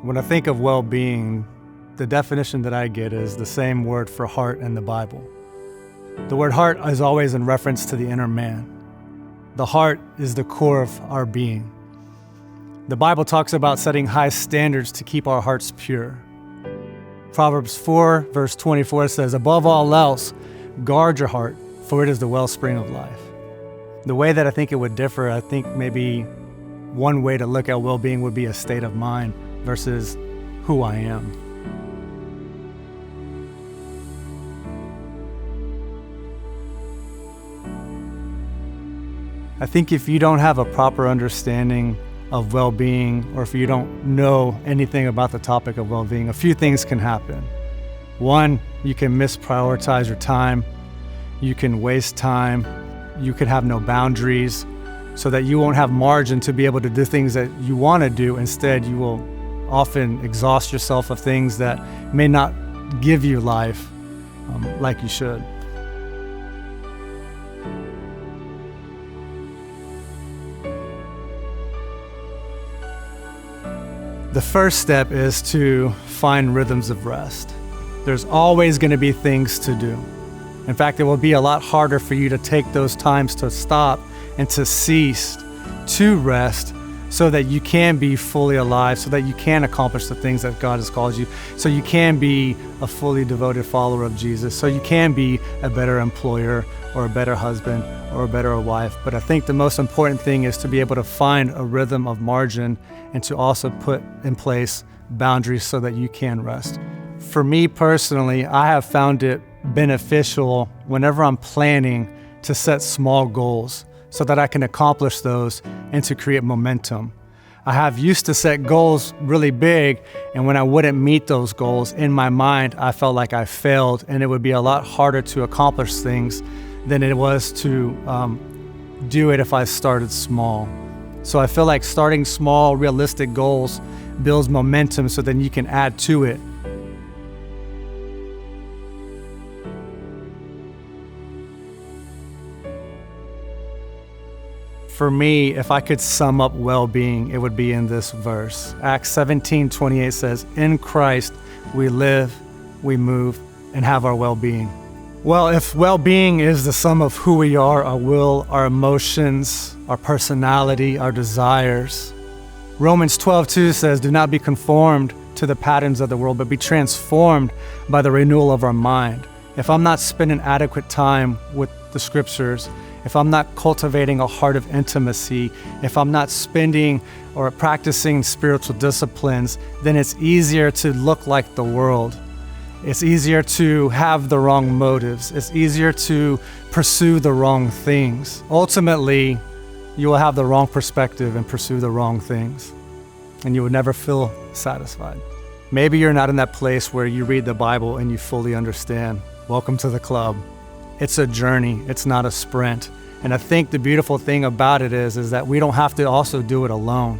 When I think of well-being, the definition that I get is the same word for heart in the Bible. The word heart is always in reference to the inner man. The heart is the core of our being. The Bible talks about setting high standards to keep our hearts pure. Proverbs 4, verse 24 says, "Above all else, guard your heart, for it is the wellspring of life." The way that I think it would differ, I think maybe one way to look at well-being would be a state of mind versus who I am. I think if you don't have a proper understanding of well-being, or if you don't know anything about the topic of well-being, a few things can happen. One, you can misprioritize your time. You can waste time. You could have no boundaries so that you won't have margin to be able to do things that you want to do. Instead, you will often exhaust yourself of things that may not give you life like you should. The first step is to find rhythms of rest. There's always going to be things to do. In fact, it will be a lot harder for you to take those times to stop and to cease, to rest, so that you can be fully alive, so that you can accomplish the things that God has called you, so you can be a fully devoted follower of Jesus, so you can be a better employer or a better husband or a better wife. But I think the most important thing is to be able to find a rhythm of margin and to also put in place boundaries so that you can rest. For me personally, I have found it beneficial whenever I'm planning to set small goals so that I can accomplish those and to create momentum. I have used to set goals really big, and when I wouldn't meet those goals, in my mind, I felt like I failed, and it would be a lot harder to accomplish things than it was to do it if I started small. So I feel like starting small, realistic goals builds momentum so then you can add to it. For me, if I could sum up well-being, it would be in this verse. Acts 17:28 says, "In Christ we live, we move, and have our well-being." Well, if well-being is the sum of who we are, our will, our emotions, our personality, our desires, Romans 12:2 says, "Do not be conformed to the patterns of the world, but be transformed by the renewal of our mind." If I'm not spending adequate time with the scriptures, if I'm not cultivating a heart of intimacy, if I'm not spending or practicing spiritual disciplines, then it's easier to look like the world. It's easier to have the wrong motives. It's easier to pursue the wrong things. Ultimately, you will have the wrong perspective and pursue the wrong things, and you will never feel satisfied. Maybe you're not in that place where you read the Bible and you fully understand. Welcome to the club. It's a journey. It's not a sprint. And I think the beautiful thing about it is that we don't have to also do it alone.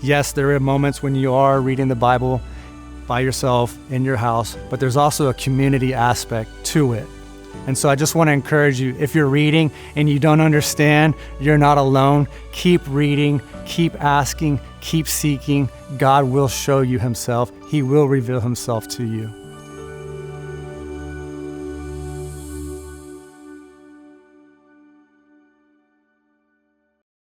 Yes, there are moments when you are reading the Bible by yourself in your house, but there's also a community aspect to it. And so I just want to encourage you, if you're reading and you don't understand, you're not alone. Keep reading, keep asking, keep seeking. God will show you himself. He will reveal himself to you.